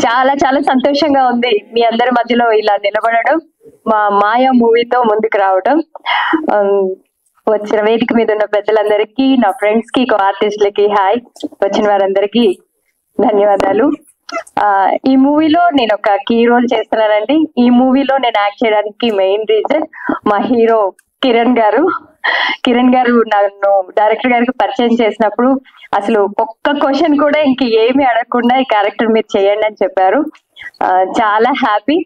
చాలా చాలా సంతోషంగా ఉంది మీ అందరి మధ్యలో ఇలా నిలబడడం, మా మాయా మూవీతో ముందుకు రావడం. వచ్చిన వేదిక మీద ఉన్న పెద్దలందరికీ, నా ఫ్రెండ్స్ కి, ఆర్టిస్టులకి హాయ్, వచ్చిన వారందరికీ ధన్యవాదాలు. ఈ మూవీలో నేను ఒక కీ రోల్ చేస్తున్నానండి. ఈ మూవీలో నేను యాక్ట్ చేయడానికి మెయిన్ రీజన్ మా హీరో కిరణ్ గారు నన్ను డైరెక్టర్ గారికి పరిచయం చేసినప్పుడు అసలు ఒక్క క్వశ్చన్ కూడా ఇంక ఏమి అడగకుండా ఈ క్యారెక్టర్ మీరు చేయండి అని చెప్పారు. చాలా హ్యాపీ.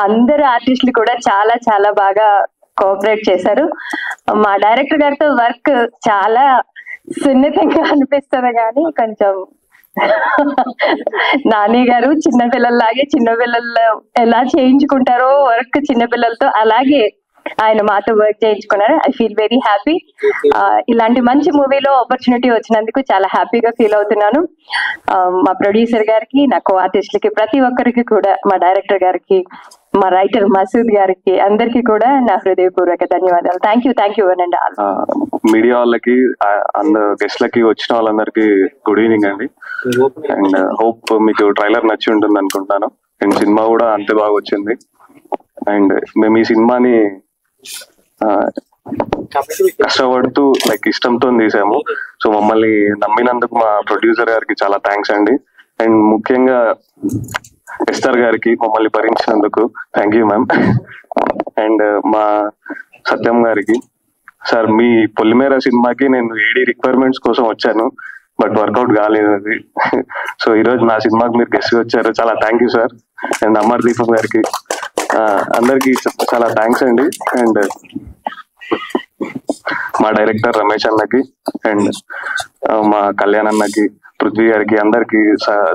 అందరు ఆర్టిస్టులు కూడా చాలా చాలా బాగా కోఆపరేట్ చేశారు. మా డైరెక్టర్ గారితో వర్క్ చాలా సున్నితంగా అనిపిస్తుంది, కానీ కొంచెం నాని గారు చిన్నపిల్లల్లాగే, చిన్నపిల్లలు ఎలా చేయించుకుంటారో వర్క్ చిన్నపిల్లలతో, అలాగే ఆయన మాతో వర్క్ చేయించుకున్నారు. I feel very happy. ఇలాంటి మంచి మూవీలో ఆపర్చునిటీ వచ్చినందుకు చాలా హ్యాపీగా ఫీల్ అవుతున్నాను. మా ప్రొడ్యూసర్ గారికి, నా కో ఆర్టిస్టులకి, ప్రతి ఒక్కరికి కూడా, మా డైరెక్టర్ గారికి, మా రైటర్ మసూద్ గారికి, అందరికి కూడా నా హృదయపూర్వక ధన్యవాదాలు. థ్యాంక్ యూ అనండి. మీడియా వాళ్ళకి, అందరు గెస్ట్లకి, వచ్చిన వాళ్ళందరికీ గుడ్ ఈవినింగ్ అండి. అండ్ హోప్ మీకు ట్రైలర్ నచ్చి ఉంటుంది అనుకుంటాను. అండ్ సినిమా కూడా అంతే బాగా వచ్చింది. అండ్ మేము ఈ సినిమాని కష్టపడుతూ ఇష్టంతో తీసాము. సో మమ్మల్ని నమ్మినందుకు మా ప్రొడ్యూసర్ గారికి చాలా థ్యాంక్స్ అండి. అండ్ ముఖ్యంగా ఎస్తర్ గారికి మమ్మల్ని భరించినందుకు థ్యాంక్ యూ మ్యామ్. అండ్ మా సత్యం గారికి, సార్ మీ పొలిమేర సినిమాకి నేను ఏడీ రిక్వైర్మెంట్స్ కోసం వచ్చాను, బట్ వర్కౌట్ కాలేదు అది. సో ఈరోజు నా సినిమాకి మీరు గెస్ట్ వచ్చారు, చాలా thank you sir. And Amar దీపం గారికి, అందరికి చాలా థ్యాంక్స్ అండి. అండ్ మా డైరెక్టర్ రమేష్ అన్నకి, అండ్ మా కళ్యాణ్ అన్నకి, పృథ్వీ గారికి, అందరికి,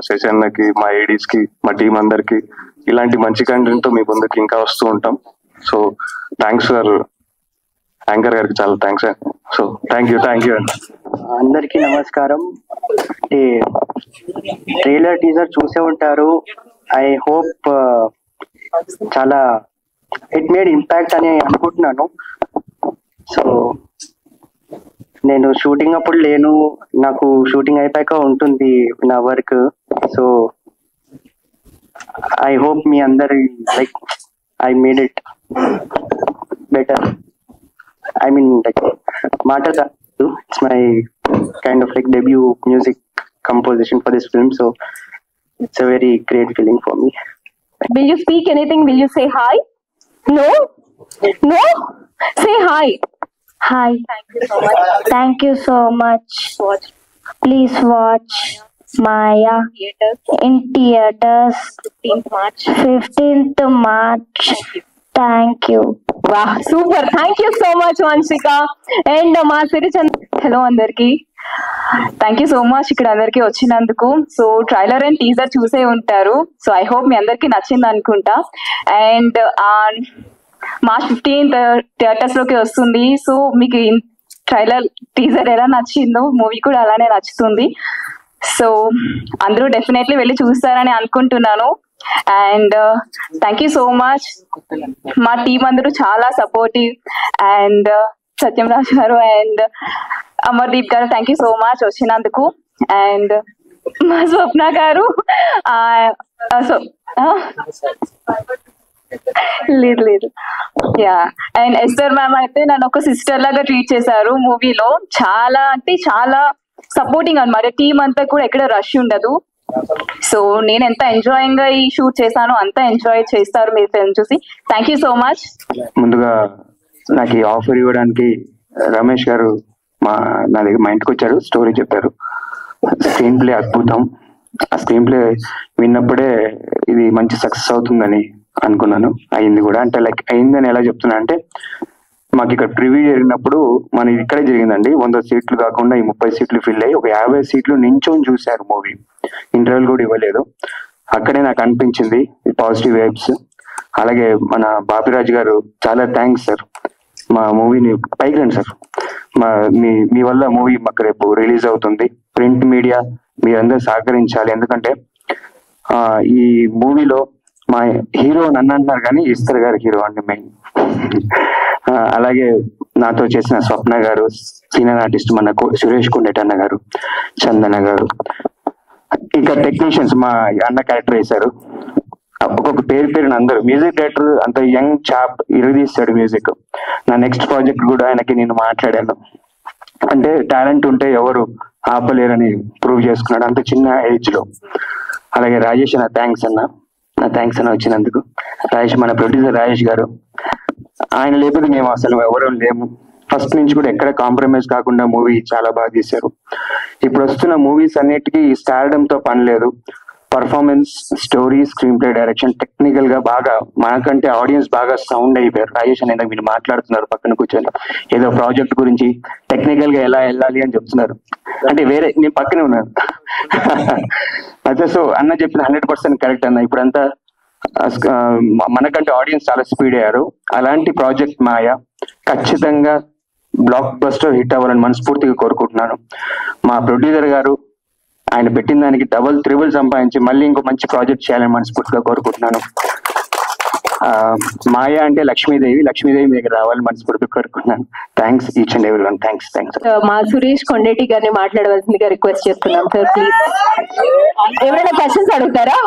శశి అన్నకి, మా ఏడీస్ కి, మా టీం అందరికి, ఇలాంటి మంచి కంటెంట్ తో మీ ముందుకి ఇంకా వస్తూ ఉంటాం. So thanks sir. యాంకర్ గారికి చాలా థ్యాంక్స్ అండి. సో థ్యాంక్ యూ అండి. అందరికీ నమస్కారం. ట్రైలర్ టీజర్ చూసే ఉంటారు. ఐ హోప్ చాలా ఇట్ మేడ్ ఇంపాక్ట్ అని అనుకుంటున్నాను. సో నేను షూటింగ్ అప్పుడు లేను, నాకు షూటింగ్ అయిపోయాక ఉంటుంది నా వర్క్. సో ఐ హోప్ మీ అందరి I made it better. I mean, Mata, it's my kind of debut music composition for this film, so it's a very great feeling for me. Will you speak anything? Will you say hi? No? Say hi. Hi. Thank you so much. Please watch Maya in theaters 15th March. Thank you. Wow, super. Thank you so much, Vanshika. And మా సిరిచంద్, hello అందరికి. Thank you so much ఇక్కడ అందరికి వచ్చినందుకు. So trailer and teaser చూసే ఉంటారు. So I hope మీ అందరికి నచ్చింది అనుకుంటా. అండ్ March 15th థియేటర్స్ లోకి వస్తుంది. సో మీకు ట్రైలర్ టీజర్ ఎలా నచ్చిందో మూవీ కూడా అలానే నచ్చుతుంది. సో అందరూ డెఫినెట్లీ వెళ్ళి చూస్తారని అనుకుంటున్నాను. And thank you so much. మా టీం అందరూ చాలా సపోర్టివ్. అండ్ సత్యం రాజ్ గారు అండ్ అమర్దీప్ గారు, థ్యాంక్ యూ సో మచ్ వచ్చినందుకు. అండ్ మా స్వప్న గారు, లేదు యా. అండ్ ఎస్టర్ మ్యామ్ అయితే నన్ను ఒక సిస్టర్ లాగా ట్రీట్ చేశారు మూవీలో. చాలా అంటే చాలా సపోర్టింగ్ అనమాట. టీం అంతా కూడా ఎక్కడ రష్ ఉండదు. సో నేను ఎంత ఎంజాయింగ్ గా ఈ షూట్ చేశానో అంత ఎంజాయ్ చేస్తారు మీరు ఫిల్మ్ చూసి. Thank you so much. ముందుగా నాకు ఈ ఆఫర్ ఇవ్వడానికి రమేష్ గారు నా ఇంటికి వచ్చారు, స్టోరీ చెప్పారు. స్క్రీన్ ప్లే అద్భుతం. ఆ స్క్రీన్ ప్లే విన్నప్పుడే ఇది మంచి సక్సెస్ అవుతుందని అనుకున్నాను. అయింది కూడా. అంటే అయిందని ఎలా చెప్తున్నా అంటే, మాకు ఇక్కడ ప్రివ్యూ జరిగినప్పుడు మనకి ఇక్కడే జరిగిందండి. 100 సీట్లు కాకుండా ఈ 30 సీట్లు ఫిల్ అయ్యి ఒక 50 సీట్లు నించొని చూశారు మూవీ. ఇంటర్వ్యూలు కూడా ఇవ్వలేదు. అక్కడే నాకు అనిపించింది పాజిటివ్ వైబ్స్. అలాగే మన బాపిరాజు గారు, చాలా థ్యాంక్స్ సార్. మా మూవీని పైకి రండి సార్. మీ వల్ల మూవీ మాకు రేపు రిలీజ్ అవుతుంది. ప్రింట్ మీడియా మీరందరూ సహకరించాలి. ఎందుకంటే ఈ మూవీలో మా హీరో నన్ను అంటున్నారు కానీ ఈశ్వర్ గారు హీరో అండి మెయిన్. అలాగే నాతో చేసిన స్వప్న గారు, సీనియర్ ఆర్టిస్ట్ మన సురేష్ కుండేటన్న గారు, చందన గారు, ఇంకా టెక్నీషియన్స్ మా అన్న క్యారెక్టర్ వేశారు. ఒక్కొక్క పేరుని అందరూ. మ్యూజిక్ డైరెక్టర్ అంత యంగ్ చాప్ ఇరదీస్తాడు మ్యూజిక్. నా నెక్స్ట్ ప్రాజెక్ట్ కూడా ఆయనకి నేను మాట్లాడాను. అంటే టాలెంట్ ఉంటే ఎవరు ఆపలేరని ప్రూవ్ చేసుకున్నాడు అంత చిన్న ఏజ్ లో. అలాగే రాజేష్ అన్న థ్యాంక్స్ అన్న వచ్చినందుకు. రాజేష్ మన ప్రొడ్యూసర్ రాజేష్ గారు, ఆయన లేకపోతే మేము అసలు ఎవరూ లేము. ఫస్ట్ నుంచి కూడా ఎక్కడ కాంప్రమైజ్ కాకుండా మూవీ చాలా బాగా తీశారు. ఇప్పుడు వస్తున్న మూవీస్ అన్నిటికీ స్టార్డమ్ తో పని లేదు. Performance, story, screen play, direction technical గా బాగా మనకంటే ఆడియన్స్ బాగా సౌండ్ అయిపోయారు. రాజేష్ అనేది మీరు మాట్లాడుతున్నారు పక్కన కూర్చొని ఏదో ప్రాజెక్ట్ గురించి టెక్నికల్ గా ఎలా వెళ్ళాలి అని చెప్తున్నారు. అంటే వేరే నేను పక్కనే ఉన్నాను. అదే సో అన్న చెప్పిన 100% కరెక్ట్ అన్న. ఇప్పుడంతా మనకంటే ఆడియన్స్ చాలా స్పీడ్ అయ్యారు. అలాంటి ప్రాజెక్ట్ మాయ ఖచ్చితంగా బ్లాక్ బస్టర్ హిట్ అవ్వాలని మనస్ఫూర్తిగా కోరుకుంటున్నాను. మా ప్రొడ్యూసర్ గారు ఆయన పెట్టిన దానికి డబుల్ త్రిబుల్ సంపాదించి మళ్ళీ ఇంకో మంచి ప్రాజెక్ట్ చేయాలని మనస్ఫూర్తిగా కోరుకుంటున్నాను. మాయ అంటే లక్ష్మీదేవి మీకు రావాలని మనస్ఫూర్తిగా కోరుకుంటున్నాను. Thanks each and every one. Thanks. మా సురేష్ కొండేటి గారిని మాట్లాడవలసిందిగా రిక్వెస్ట్ చేస్తున్నాం సార్. ప్లీజ్ ఎవరైనా క్వశ్చన్స్ అడుగుతారా?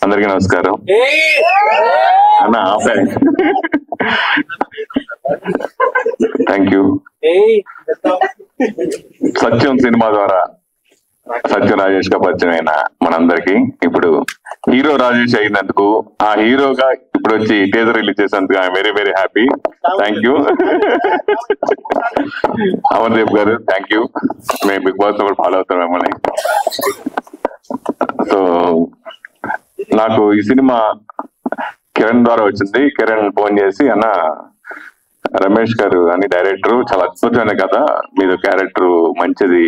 అందరికీ నమస్కారం అన్న. Thank you. సత్యం సినిమా ద్వారా సత్యం రాజేష్ గా పరిచయం అయిన మనందరికి ఇప్పుడు హీరో రాజేష్ అయినందుకు, ఆ హీరోగా ఇప్పుడు వచ్చి టీజర్ రిలీజ్ చేసినందుకు I'm very very happy. Thank you. Amardeep గారు థ్యాంక్ యూ. మేము బిగ్ బాస్ లో కూడా ఫాలో అవుతాం మిమ్మల్ని. సో నాకు ఈ సినిమా కిరణ్ ద్వారా వచ్చింది. కిరణ్ ఫోన్ చేసి అన్న రమేష్ గారు అని డైరెక్టర్ చాలా అద్భుతమైన కథ, మీద క్యారెక్టర్ మంచిది,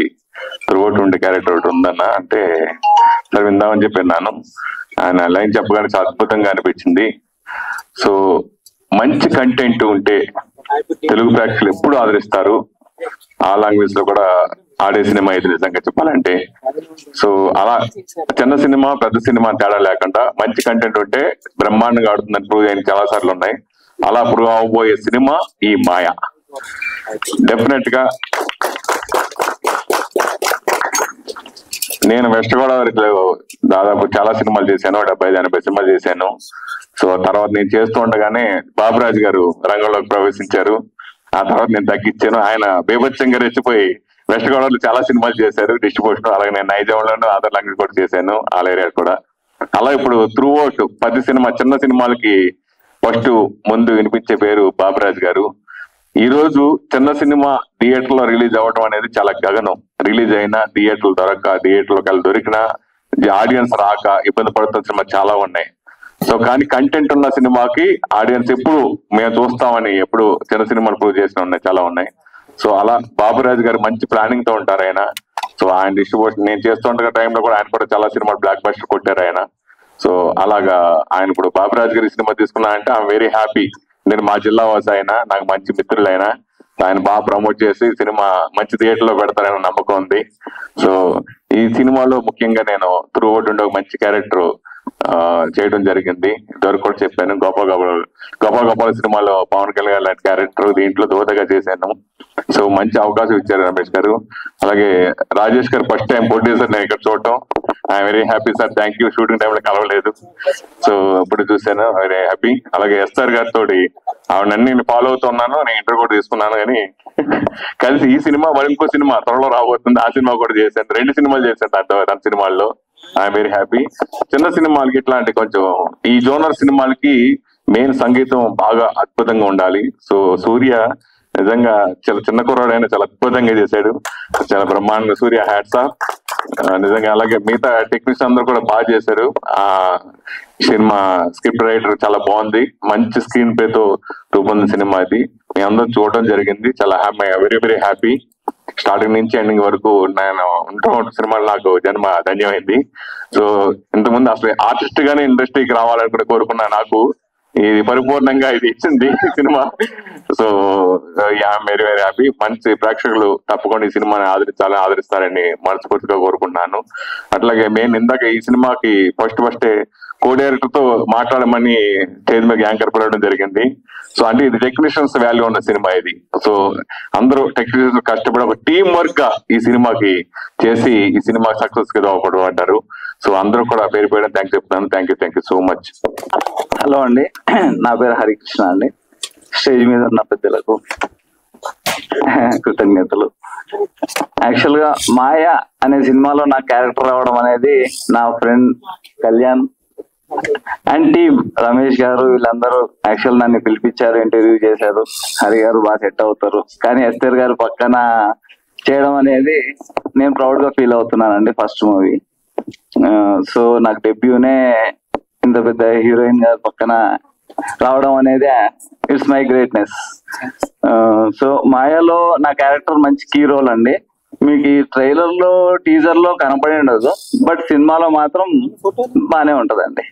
త్రూఅవుట్ ఉండే క్యారెక్టర్ ఒకటి ఉందన్న అంటే సరే విందామని చెప్పి విన్నాను. ఆయన లైన్ చెప్పగానే చాలా అద్భుతంగా అనిపించింది. సో మంచి కంటెంట్ ఉంటే తెలుగు ప్రేక్షకులు ఎప్పుడు ఆదరిస్తారు. ఆ లాంగ్వేజ్ లో కూడా ఆడే సినిమా ఇది నిజంగా చెప్పాలంటే. సో అలా చిన్న సినిమా పెద్ద సినిమా తేడా లేకుండా మంచి కంటెంట్ ఉంటే బ్రహ్మాండంగా ఆడుతుందని ప్రూవ్ అయిన చాలా సార్లు ఉన్నాయి. అలా ప్రూవ్ అవబోయే సినిమా ఈ మాయ. డెఫినెట్ గా నేను వెస్ట్ గోదావరిలో దాదాపు చాలా సినిమాలు చేశాను, 70-80 సినిమాలు చేశాను. సో తర్వాత నేను చేస్తూ ఉండగానే బాబురాజు గారు రంగంలోకి ప్రవేశించారు. ఆ తర్వాత నేను తగ్గించాను. ఆయన బీభత్సంగా రెచ్చిపోయి వెస్ట్ గోదావరిలో చాలా సినిమాలు చేశారు డిస్ట్రిబ్యూషన్. అలాగే నేను నైజాంలోనూ అదర్ లాంగ్వేజ్ కూడా చేశాను, ఆల్ ఏరియా కూడా. అలా ఇప్పుడు త్రూ అవుట్ 10 సినిమా చిన్న సినిమాలకి ఫస్ట్ ముందు వినిపించే పేరు బాబురాజు గారు. ఈ రోజు చిన్న సినిమా థియేటర్ లో రిలీజ్ అవ్వడం అనేది చాలా గగనం. రిలీజ్ అయినా థియేటర్లు థియేటర్లోకి వెళ్ళి దొరికినా ఆడియన్స్ రాక ఇబ్బంది పడుతున్న సినిమా చాలా ఉన్నాయి. సో కానీ కంటెంట్ ఉన్న సినిమాకి ఆడియన్స్ ఎప్పుడు మేము చూస్తామని ఎప్పుడు చిన్న సినిమాలు ప్రూవ్ చేసిన ఉన్నాయి, చాలా ఉన్నాయి. సో అలా బాబురాజు గారు మంచి ప్లానింగ్ తో ఉంటారు ఆయన. సో ఆయన డిస్ట్రిబ్యూషన్ నేను చేస్తుండే టైంలో కూడా ఆయన కూడా చాలా సినిమాలు బ్లాక్ బస్టర్ కొట్టారు ఆయన. సో అలాగా ఆయన ఇప్పుడు బాబురాజు గారి సినిమా తీసుకున్నా అంటే ఐఎమ్ వెరీ హ్యాపీ. నేను మా జిల్లా వాసి అయినా, నాకు మంచి మిత్రులు అయినా, ఆయన బాగా ప్రమోట్ చేసి సినిమా మంచి థియేటర్ లో పెడతారని నమ్మకం ఉంది. సో ఈ సినిమాలో ముఖ్యంగా నేను త్రూ అవుట్ ఉండే ఒక మంచి క్యారెక్టర్ చేయడం జరిగింది. ఇదివరకు కూడా చెప్పాను, గోపాల్ సినిమాలో పవన్ కళ్యాణ్ లాంటి క్యారెక్టర్ దీంట్లో దోతగా చేశాను. సో మంచి అవకాశం ఇచ్చారు రమేష్ గారు. అలాగే రాజేష్ గారు ఫస్ట్ టైం ప్రొడ్యూసర్ నేను ఇక్కడ చూడటం I'm very happy sir. Thank you. Shooting టైంలో కలవలేదు, సో ఇప్పుడు చూశాను, వెరీ హ్యాపీ. అలాగే ఎస్ఆర్ గారితో ఆవిడన్నీ నేను ఫాలో అవుతున్నాను, నేను ఇంటర్వ్యూ కూడా తీసుకున్నాను. కానీ కలిసి ఈ సినిమా మరి ఇంకో సినిమా త్వరలో రాబోతుంది, ఆ సినిమా కూడా చేశాను. 2 సినిమాలు చేశాను తన సినిమాల్లో. I'm very happy. చిన్న సినిమాలకి ఇట్లాంటి కొంచెం ఈ జోనర్ సినిమాలకి మెయిన్ సంగీతం బాగా అద్భుతంగా ఉండాలి. సో సూర్య నిజంగా చాలా చిన్న కుర్రాడైనా చాలా అద్భుతంగా చేశాడు, చాలా బ్రహ్మాండంగా. సూర్య హ్యాట్స్ ఆఫ్ నిజంగా. అలాగే మిగతా టెక్నీషియన్ అందరూ కూడా బాగా చేశారు. ఆ సినిమా స్క్రిప్ట్ రైటర్ చాలా బాగుంది, మంచి స్క్రీన్ ప్లే తో రూపొందిన సినిమా ఇది. మీ అందరూ చూడడం జరిగింది, చాలా happy, very very happy. Starting నుంచి ఎండింగ్ వరకు నేను ఉంటున్న సినిమాలు నాకు జన్మ ధన్యమైంది. సో ఇంతకుముందు అసలు ఆర్టిస్ట్ గానే ఇండస్ట్రీకి రావాలని కూడా కోరుకున్నా. నాకు ఇది పరిపూర్ణంగా ఇది ఇచ్చింది cinema. So very very happy. మంచి ప్రేక్షకులు తప్పకుండా ఈ సినిమాని ఆదరిస్తారని మనస్ఫూర్తిగా కోరుకుంటున్నాను. అట్లాగే మేము ఇందాక ఈ సినిమాకి ఫస్ట్ కో డైరెక్టర్ తో మాట్లాడమని స్టేజ్ మీద యాంకర్ పిలవడం జరిగింది. సో అంటే ఇది టెక్నీషియన్స్ వాల్యూ ఉన్న సినిమా ఇది. సో అందరూ టెక్నీషియన్స్ కష్టపడి ఒక టీం వర్క్ గా ఈ సినిమాకి చేసి ఈ సినిమా సక్సెస్ గా దోహదపడ్డారు. సో అందరూ కూడా పేరు పేరు థ్యాంక్స్ చెప్తున్నాను. Thank you so much. Hello అండి, నా పేరు హరికృష్ణ అండి. స్టేజ్ మీద ఉన్న పెద్దలకు కృతజ్ఞతలు. యాక్చువల్ గా మాయ అనే సినిమాలో నా క్యారెక్టర్ రావడం అనేది నా friend Kalyan and team Ramesh గారు వీళ్ళందరూ యాక్చువల్ నన్ను పిలిపించారు, ఇంటర్వ్యూ చేశారు. హరి గారు బాగా సెట్ అవుతారు, కానీ ఎస్తర్ గారు పక్కన చేయడం అనేది నేను ప్రౌడ్ గా ఫీల్ అవుతున్నానండి. ఫస్ట్ మూవీ, సో నాకు డెబ్యూనే ఇంత పెద్ద హీరోయిన్ గారు పక్కన రావడం అనేది ఇట్స్ మై గ్రేట్నెస్. సో మాయాలో నా క్యారెక్టర్ మంచి కీ రోల్ అండి. మీకు ఈ ట్రైలర్ లో టీజర్ లో కనపడి ఉండదు, బట్ సినిమాలో మాత్రం బానే ఉంటదండి.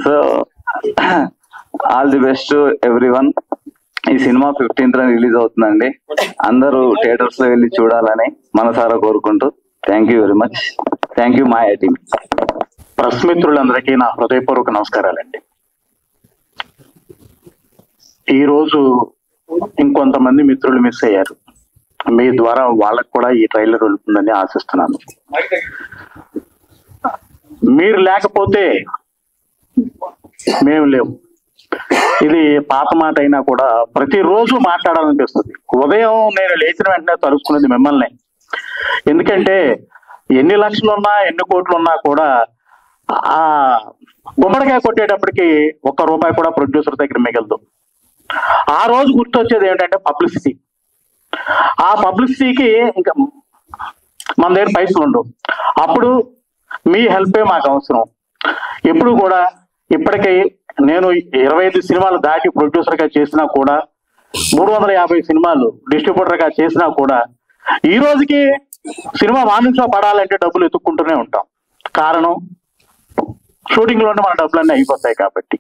So all the best everyone. ఈ సినిమా 15th రిలీజ్ అవుతుందండి. అందరూ థియేటర్స్ లో వెళ్ళి చూడాలని మనసారా కోరుకుంటూ thank you very much. Thank you Maya team. Press మిత్రులందరికీ నా హృదయపూర్వక నమస్కారాలండి. ఈరోజు ఇంకొంతమంది మిత్రులు మిస్ అయ్యారు. మీ ద్వారా వాళ్ళకు కూడా ఈ ట్రైలర్ వెళ్తుందని ఆశిస్తున్నాను. మీరు లేకపోతే మేము లేవు. ఇది పాత మాట అయినా కూడా ప్రతిరోజు మాట్లాడాలనిపిస్తుంది. ఉదయం నేను లేచిన వెంటనే తలుసుకునేది మిమ్మల్ని. ఎందుకంటే ఎన్ని లక్షలున్నా ఎన్ని కోట్లున్నా కూడా ఆ గుమ్మడికాయ కొట్టేటప్పటికి ₹1 కూడా ప్రొడ్యూసర్ దగ్గర మిగలదు. ఆ రోజు గుర్తొచ్చేది ఏంటంటే పబ్లిసిటీ. ఆ పబ్లిసిటీకి ఇంకా మన దగ్గర పైసలు ఉండవు. అప్పుడు మీ హెల్పే మాకు అవసరం. ఎప్పుడు కూడా ఇప్పటికీ నేను 25 సినిమాలు దాటి ప్రొడ్యూసర్ గా చేసినా కూడా, 350 సినిమాలు డిస్ట్రిబ్యూటర్ గా చేసినా కూడా, ఈ రోజుకి సినిమా వాణిజ్యంలో పడాలంటే డబ్బులు ఎత్తుక్కుంటూనే ఉంటాం. కారణం షూటింగ్ లోనే మన డబ్బులన్నీ అయిపోతాయి. కాబట్టి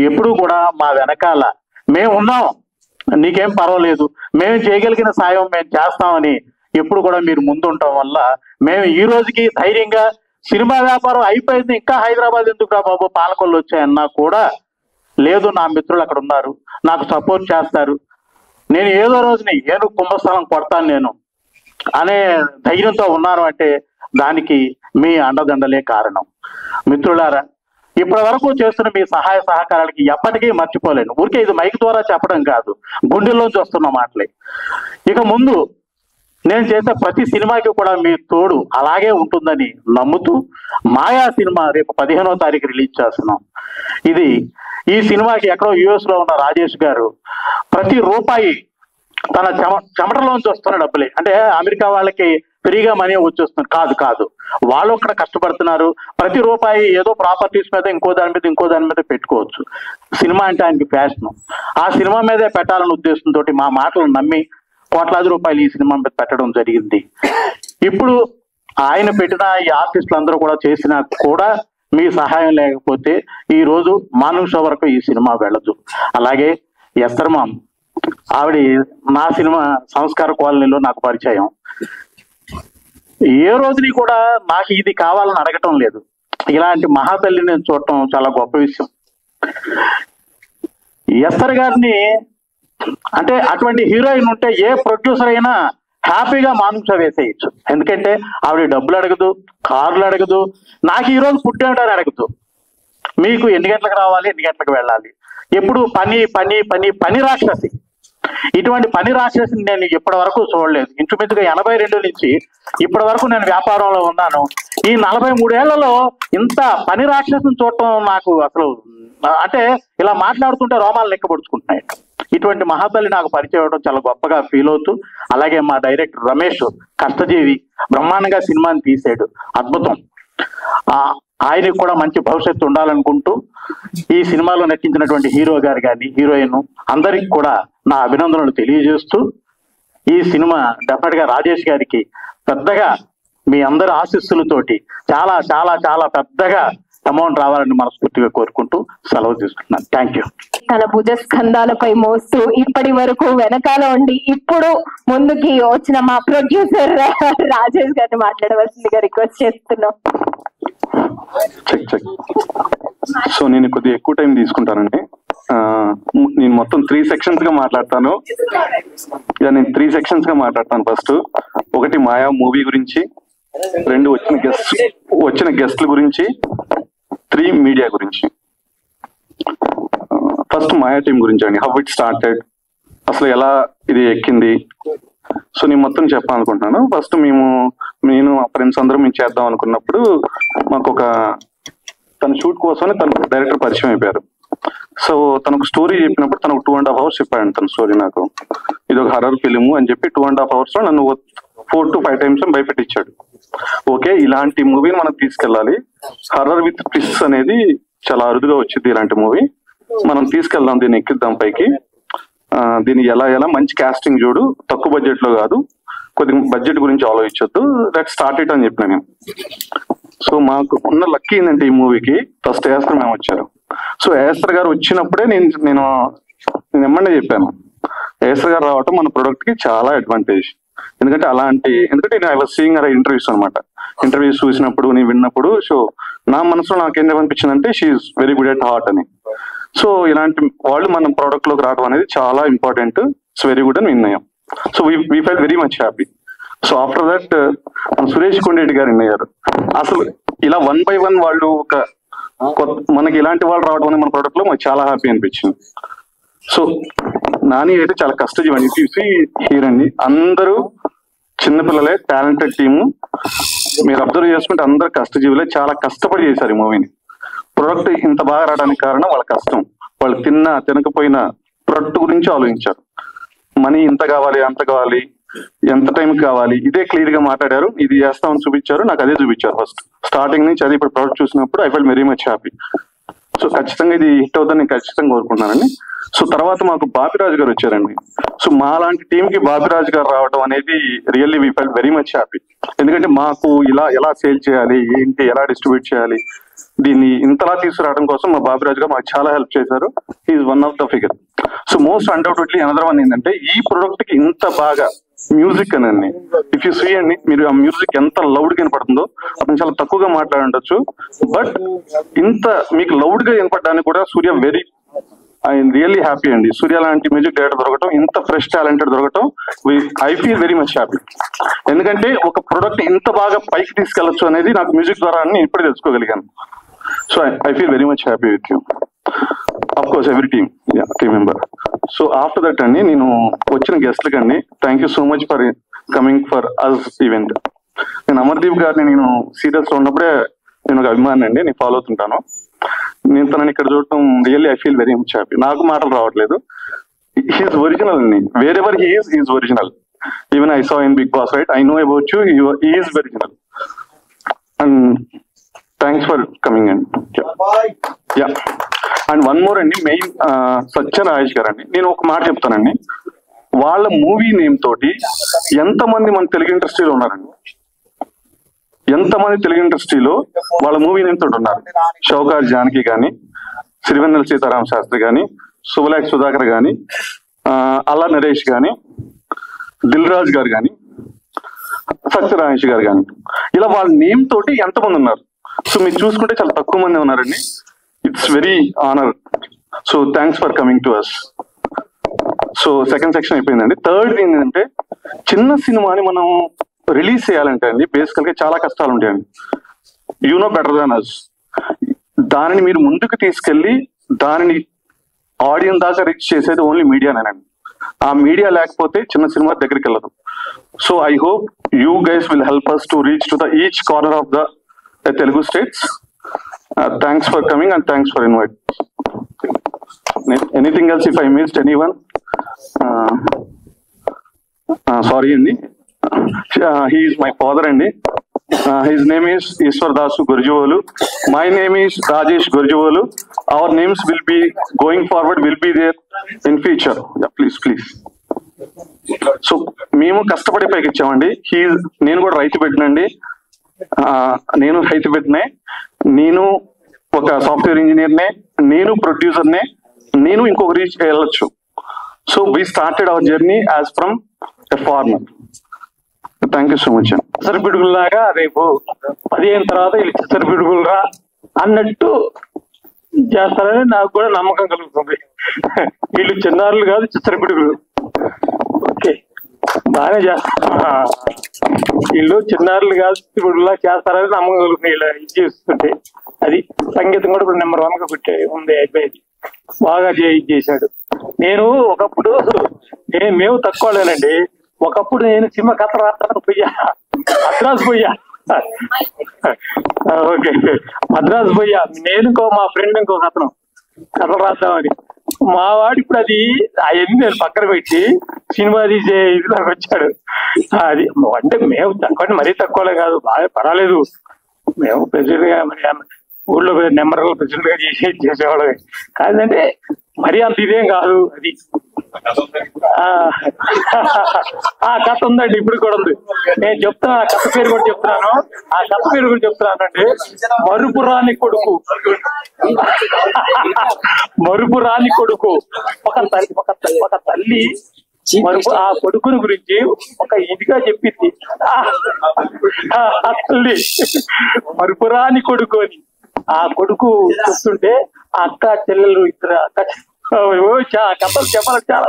ఎప్పుడు కూడా మా వెనకాల మేము ఉన్నాం, నీకేం పర్వాలేదు, మేము చేయగలిగిన సాయం మేము చేస్తామని ఎప్పుడు కూడా మీరు ముందు ఉండటం వల్ల మేము ఈ రోజుకి ధైర్యంగా సినిమా వ్యాపారం అయిపోయింది, ఇంకా హైదరాబాద్ ఎందుకు రా బాబు పాలకొల్లు వచ్చాయన్నా కూడా లేదు, నా మిత్రులు అక్కడ ఉన్నారు, నాకు సపోర్ట్ చేస్తారు, నేను ఏదో రోజుని ఏను కుంభస్థలం కొడతాను నేను అనే ధైర్యంతో ఉన్నాను అంటే దానికి మీ అండదండలే కారణం. మిత్రులారా, ఇప్పటి వరకు చేస్తున్న మీ సహాయ సహకారాలకి ఎప్పటికీ మర్చిపోలేను. ఊరికే ఇది మైక్ ద్వారా చెప్పడం కాదు, గుండెల్లోంచి వస్తున్న మాటలే. ఇక ముందు నేను చేసే ప్రతి సినిమాకి కూడా మీ తోడు అలాగే ఉంటుందని నమ్ముతూ మాయా సినిమా రేపు 15వ తారీఖు రిలీజ్ చేస్తున్నాం. ఈ సినిమాకి ఎక్కడో యుఎస్ లో ఉన్న రాజేష్ గారు ప్రతి రూపాయి తన చెమటలోంచి వస్తున్న డబ్బులే. అంటే అమెరికా వాళ్ళకి ఫ్రీగా మనీ వచ్చేస్తున్నారు కాదు, వాళ్ళు అక్కడ కష్టపడుతున్నారు. ప్రతి రూపాయి ఏదో ప్రాపర్టీస్ మీద ఇంకో దాని మీద పెట్టుకోవచ్చు. సినిమా అంటే ఆయనకి ప్యాషన్, ఆ సినిమా మీదే పెట్టాలనే ఉద్దేశంతో మా మాటలు నమ్మి కోట్లాది రూపాయలు ఈ సినిమా మీద పెట్టడం జరిగింది. ఇప్పుడు ఆయన పెట్టిన ఈ ఆర్టిస్టులు అందరూ కూడా చేసినా కూడా మీ సహాయం లేకపోతే ఈ రోజు మానుష వరకు ఈ సినిమా వెళ్ళదు. అలాగే ఎస్తర్మాం ఆవిడ నా సినిమా సంస్కార కాలనీలో నాకు పరిచయం. ఏ రోజుని కూడా నాకు ఇది కావాలని అడగటం లేదు. ఇలాంటి మహాతల్లిని నేను చూడటం చాలా గొప్ప విషయం. ఎస్తర్ గారిని అంటే అటువంటి హీరోయిన్ ఉంటే ఏ ప్రొడ్యూసర్ అయినా హ్యాపీగా మానుష వేసేయచ్చు. ఎందుకంటే ఆవిడ డబ్బులు అడగదు, కార్లు అడగదు, నాకు ఈ రోజు పుట్టేమిటని అడగదు, మీకు ఎన్ని గంటలకు రావాలి, ఎన్ని గంటలకు వెళ్ళాలి, ఎప్పుడు పని పని పని పని రాక్షసి. ఇటువంటి పని రాక్షసిని నేను ఇప్పటి వరకు చూడలేదు. ఇంచుమించుగా 82 నుంచి ఇప్పటి వరకు నేను వ్యాపారంలో ఉన్నాను. ఈ 43 ఏళ్లలో ఇంత పని రాక్షసిని చూడటం నాకు అసలు అంటే ఇలా మాట్లాడుతుంటే రోమాలు లెక్కపడుచుకుంటున్నాయి. ఇటువంటి మహాతల్లి నాకు పరిచయం అవడం చాలా గొప్పగా ఫీల్ అవుతూ, అలాగే మా డైరెక్టర్ రమేష్ కష్టజీవి బ్రహ్మాండంగా సినిమాని తీసాడు, అద్భుతం. ఆయనకి కూడా మంచి భవిష్యత్తు ఉండాలనుకుంటూ ఈ సినిమాలో నటించినటువంటి హీరో గారు కానీ హీరోయిన్ అందరికి కూడా నా అభినందనలు తెలియజేస్తూ, ఈ సినిమా డెఫినెట్ గా రాజేష్ గారికి పెద్దగా మీ అందరి ఆశీస్సులతోటి చాలా చాలా చాలా పెద్దగా అమౌంట్ రావాలని మనస్ఫూర్తిగా కోరుకుంటూ సెలవు తీసుకుంటున్నాను. Thank you. తన భుజ స్కంధాలపై మోస్తూ ఇప్పటి వరకు వెనకాల ఉండి ఇప్పుడు ముందుకి వచ్చిన మా ప్రొడ్యూసర్ రాజేష్ గారిని మాట్లాడవలసిందిగా రిక్వెస్ట్ చేస్తున్నాం. చెక్. సో నేను కొద్దిగా ఎక్కువ టైం తీసుకుంటానండి. నేను మొత్తం 3 sections గా మాట్లాడతాను. నేను 3 sections గా మాట్లాడతాను. ఫస్ట్ ఒకటి మాయా మూవీ గురించి, 2 వచ్చిన గెస్ట్ల గురించి, 3 మీడియా గురించి. ఫస్ట్ మాయా టీం గురించి అండి. హౌ ఇట్ స్టార్టెడ్, అసలు ఎలా ఇది ఎక్కింది. సో నేను మొత్తం చెప్పాలనుకుంటున్నాను. ఫస్ట్ నేను మా ఫ్రెండ్స్ అందరం మేము చేద్దాం అనుకున్నప్పుడు మాకు తన షూట్ కోసం తన డైరెక్టర్ పరిచయం అయిపోయారు. సో తనకు స్టోరీ చెప్పినప్పుడు తనకు 2.5 hours చెప్పాడు తన స్టోరీ నాకు. ఇది ఒక హర్రర్ ఫిలిము అని చెప్పి 2.5 hours లో నన్ను 4 to 5 times భయపెట్టించాడు. ఓకే, ఇలాంటి మూవీని మనం తీసుకెళ్ళాలి. హర్రర్ విత్ ట్విస్ట్ అనేది చాలా అరుదుగా వచ్చింది. ఇలాంటి మూవీ మనం తీసుకెళ్దాం, దీన్ని ఎక్కిద్దాం పైకి. దీన్ని ఎలా మంచి కాస్టింగ్ చూడు, తక్కువ బడ్జెట్ లో కాదు, కొద్దిగా బడ్జెట్ గురించి ఆలోచించొద్దు, లెట్ స్టార్ట్ ఇట్ అని చెప్పిన నేను. సో మాకు ఉన్న లక్కీ ఏంటంటే ఈ మూవీకి ఫస్ట్ ఏస్తర్ మ్యామ్ వచ్చారు. సో ఏస్తర్ గారు వచ్చినప్పుడే నేను ఎమ్మండే చెప్పాను, ఏస్తర్ గారు రావటం మన ప్రొడక్ట్ కి చాలా అడ్వాంటేజ్. ఎందుకంటే నేను I was seeing uh interviews అనమాట. ఇంటర్వ్యూస్ చూసినప్పుడు నేను విన్నప్పుడు సో నా మనసులో నాకేం అనిపించింది అంటే she's very good at heart అని. సో ఇలాంటి వాళ్ళు మన ప్రోడక్ట్ లోకి రావడం అనేది చాలా ఇంపార్టెంట్. ఇట్స్ వెరీ గుడ్ అని విన్నాం. So we felt very much happy. So after that Suresh Kondareddy గారు అయ్యారు. అసలు ఇలా 1 by 1 వాళ్ళు మనకి ఇలాంటి వాళ్ళు రావడం అనేది మన ప్రోడక్ట్ లో మాకు చాలా హ్యాపీ అనిపించింది. సో నాని అయితే చాలా కష్టజీవి చూసి హీరోని అందరూ చిన్నపిల్లలే, టాలెంటెడ్ టీము. మీరు అబ్జర్వ్ చేసుకుంటే అందరు కష్టజీవులే, చాలా కష్టపడి చేశారు ఈ మూవీని. ప్రొడక్ట్ ఇంత బాగా రావడానికి కారణం వాళ్ళ కష్టం. వాళ్ళు తినకపోయిన ప్రొడక్ట్ గురించి ఆలోచించారు. మనీ ఇంత కావాలి, అంత కావాలి, ఎంత టైం కావాలి, ఇదే క్లియర్ గా మాట్లాడారు. ఇది చేస్తామని చూపించారు, నాకు అదే చూపించారు ఫస్ట్ స్టార్టింగ్ నుంచి. అది ఇప్పుడు ప్రొడక్ట్ చూసినప్పుడు I fell very much happy. So ఖచ్చితంగా ఇది హిట్ అవుతుందని నేను ఖచ్చితంగా కోరుకుంటున్నానండి. సో తర్వాత మాకు బాపిరాజు గారు వచ్చారండి. సో మా లాంటి టీమ్ కి బాపిరాజు గారు రావడం అనేది really we fell very much happy. ఎందుకంటే మాకు ఎలా సేల్ చేయాలి, ఏంటి, ఎలా డిస్ట్రిబ్యూట్ చేయాలి, దీన్ని ఇంతలా తీసుకురావడం కోసం మా బాపిరాజు గారు మాకు చాలా హెల్ప్ చేశారు. He's one of the figure. So most undoubtedly another one ఏంటంటే ఈ ప్రొడక్ట్ కి ఇంత బాగా మ్యూజిక్ అనండి, ఇఫ్ యూ సీ అండి, మీరు ఆ మ్యూజిక్ ఎంత లౌడ్ గా వినపడుతుందో, అతను చాలా తక్కువగా మాట్లాడుండొచ్చు, బట్ ఇంత మీకు లౌడ్ గా వినపడడానికి కూడా సూర్య ఐఎమ్ రియల్లీ హ్యాపీ అండి. సూర్య లాంటి మ్యూజిక్ డైరెక్టర్ దొరకటం, ఇంత ఫ్రెష్ టాలెంటెడ్ దొరకటం, I feel very much happy. ఎందుకంటే ఒక ప్రొడక్ట్ ఇంత బాగా పైకి తీసుకెళ్లొచ్చు అనేది నాకు మ్యూజిక్ ద్వారా నేను ఇప్పుడే తెలుసుకోగలిగాను. So I feel very much happy with you, of course every team member. So after that అండి, నేను వచ్చిన గెస్ట్లకి అండి thank you so much for coming for us event. నేను అమర్దీప్ గారిని నేను సీరియల్స్ లో ఉన్నప్పుడే నేను ఒక అభిమాని అండి, నేను ఫాలో అవుతుంటాను. నేను తనని ఇక్కడ చూడటం really I feel very much happy. నాకు మాటలు రావట్లేదు. హీఈస్ ఒరిజినల్ అండి. Wherever he's original. Even I saw in Bigg Boss, right? I know about you, he's original. And thanks for coming అండి. యా, అండ్ వన్ మోర్ అండి, main Satya Rajesh garu అండి. నేను ఒక మాట చెప్తానండి, వాళ్ళ మూవీ నేమ్ తోటి ఎంతమంది మన తెలుగు ఇండస్ట్రీలో ఉన్నారండి, ఎంతమంది తెలుగు ఇండస్ట్రీలో వాళ్ళ మూవీ నేమ్ తోటి ఉన్నారు. షౌకార్ జానకి కానీ, సిరివెన్నెల సీతారామ శాస్త్రి కానీ, శుభలేఖ సుధాకర్ కానీ, అల్లా నరేష్ కానీ, దిల్ రాజు గారు కానీ, సత్య రాజేష్ గారు కానీ, ఇలా వాళ్ళ నేమ్ తోటి ఎంతమంది ఉన్నారు. సో మీరు చూసుకుంటే చాలా తక్కువ మంది ఉన్నారండి. It's very honour. So thanks for coming to us. So second section అయిపోయిందండి. థర్డ్ ఏంటంటే, చిన్న సినిమాని మనం రిలీజ్ చేయాలంటే అండి బేసికల్ గా చాలా కష్టాలు ఉంటాయండి. యు నో బెటర్ దాన్ అస్. దానిని మీరు ముందుకు తీసుకెళ్లి దానిని ఆడియన్స్ దాకా రీచ్ చేసేది ఓన్లీ మీడియానేనండి. ఆ మీడియా లేకపోతే చిన్న సినిమా దగ్గరికి వెళ్ళదు. So I hope you guys will help us to reach to the each corner of the Telugu states. Thanks for coming and thanks for invite. Anything else if I missed anyone? Sorry Andi. He is my father Andi. His name is Ishwar Dasu Gurjuvolu. My name is Rajesh Gurjuvolu. Our names will be going forward, will be there in future. Yeah, please. So మేము కష్టపడి పైకి ఇచ్చామండి. నేను కూడా రైతు పెట్టినండి. నేను రైతు పెట్టినే. నేను ఒక సాఫ్ట్వేర్ ఇంజనీర్నే, నేను ప్రొడ్యూసర్నే, నేను ఇంకొక రీచ్ వెళ్ళొచ్చు. So we started our journey as from a farmer. Thank you so much. చిచ్చరపిడుగులాగా రేపు 15 తర్వాత వీళ్ళు చిచ్చరపిడుగులరా అన్నట్టు చేస్తారని నాకు కూడా నమ్మకం కలుగుతుంది. వీళ్ళు చిన్నారులు కాదు, చిచ్చరపిడుగులు. ఓకే, బాగానే చేస్తారు. వీళ్ళు చిన్నారులు కాదు, చిచ్చరపిడుగులా చేస్తారని నమ్మకం కలుగుతుంది. వీళ్ళు ఇది చేస్తుంటే అది సంగీతం కూడా ఇప్పుడు నెంబర్ 1 గా పెట్టే ఉంది. అయిపోయింది, బాగా ఇది చేశాడు. నేను ఒకప్పుడు మేము తక్కువలేనండి. ఒకప్పుడు నేను సినిమా కథ రాస్తాను పోయా, మద్రాసు పోయా. ఓకే, మద్రాసు పోయా. నేను మా ఫ్రెండ్ ఇంకొక అతను కథలు రాద్దామని. మా వాడు ఇప్పుడు అది అవన్నీ నేను పక్కన పెట్టి సినిమా తీసే ఇదిలోకి వచ్చాడు. అది అంటే మేము తక్కువ, మరీ తక్కువలే కాదు, బాగా పర్వాలేదు. మేము ప్రెసిడెంట్ గా మరి ఊళ్ళో నెంబర్ ప్రెసిడెంట్ గా చేసేవాళ్ళమే కాదంటే మరీ అంత ఇదేం కాదు. అది ఆ కథ ఉందండి, ఇప్పుడు కూడా ఉంది. నేను చెప్తున్నాను, ఆ కథ పేరు కూడా చెప్తున్నాను. ఆ కథ పేరు కూడా చెప్తున్నానండి. మరుపురాని కొడుకు. మరుపురాని కొడుకు. ఒక తల్లి మరుపు ఆ కొడుకుని గురించి ఒక ఇదిగా చెప్పింది. ఆ తల్లి మరుపురాని కొడుకు అని. ఆ కొడుకు చెప్తుంటే ఆ అక్క చెల్లెలు ఇద్దరు కథలు చెప్పాలి చాలా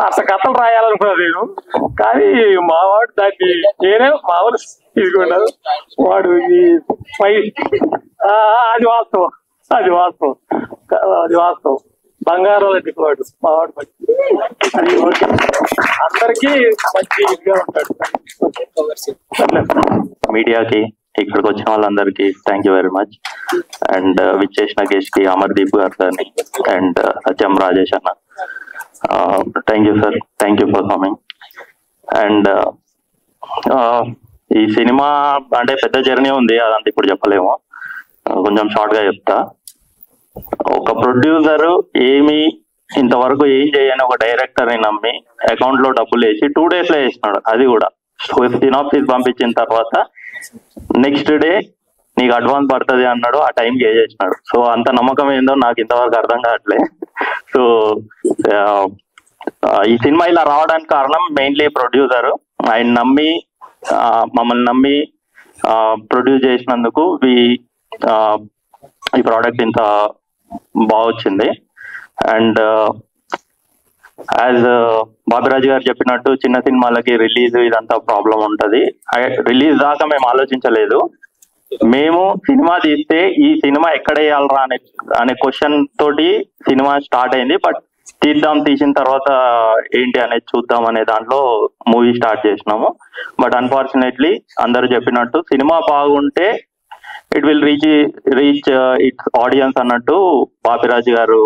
అంత కథలు రాయాలనుకున్నాను నేను. కానీ మావాడు దాన్ని నేనే మావాడు తీసుకున్నాను. వాడు అది వాస్తవం, అది వాస్తవం, అది వాస్తవం. బంగారం లాంటి వాడు మావాడు. అది ఓకే, అందరికీ మంచి ఇదిగా ఉంటాడు. మీడియాకి ఇక్కడికి వచ్చిన వాళ్ళందరికీ thank you very much. And విచ్చేసిన గెస్ట్ కి అమర్దీప్ గారు కానీ అండ్ సత్యం రాజేష్ అన్న, thank you sir, thank you for coming. And ఈ సినిమా అంటే పెద్ద జర్నీ ఉంది, అదంతా ఇప్పుడు చెప్పలేము, కొంచెం షార్ట్ గా చెప్తా. ఒక ప్రొడ్యూసర్ ఇంతవరకు ఏం చేయని ఒక డైరెక్టర్ ని నమ్మి అకౌంట్ లో డబ్బులు వేసి 2 days లో వేసినాడు. అది కూడా సినాప్సిస్ పంపించిన తర్వాత నెక్స్ట్ డే నీకు అడ్వాన్స్ పడుతుంది అన్నాడు, ఆ టైంకి వేసేసినాడు. సో అంత నమ్మకం ఏందో నాకు ఇంతవరకు అర్థం కావట్లే. సో ఈ సినిమా ఇలా రావడానికి కారణం మెయిన్లీ ప్రొడ్యూసర్. ఆయన నమ్మి మమ్మల్ని నమ్మి ప్రొడ్యూస్ చేసినందుకు ఈ ప్రోడక్ట్ ఇంత బాగా వచ్చింది. అండ్ యాజ్ బాబిరాజు గారు చెప్పినట్టు చిన్న సినిమాలకి రిలీజ్ ఇదంతా ప్రాబ్లం ఉంటది. రిలీజ్ దాకా మేము ఆలోచించలేదు. మేము సినిమా తీస్తే ఈ సినిమా ఎక్కడ వేయాలరా అనే క్వశ్చన్ తోటి సినిమా స్టార్ట్ అయింది. బట్ తీసిన తర్వాత ఏంటి అనేది చూద్దాం అనే దాంట్లో మూవీ స్టార్ట్ చేసినాము. బట్ అన్ఫార్చునేట్లీ అందరూ చెప్పినట్టు సినిమా బాగుంటే it will reach its audience అన్నట్టు బాబిరాజు గారు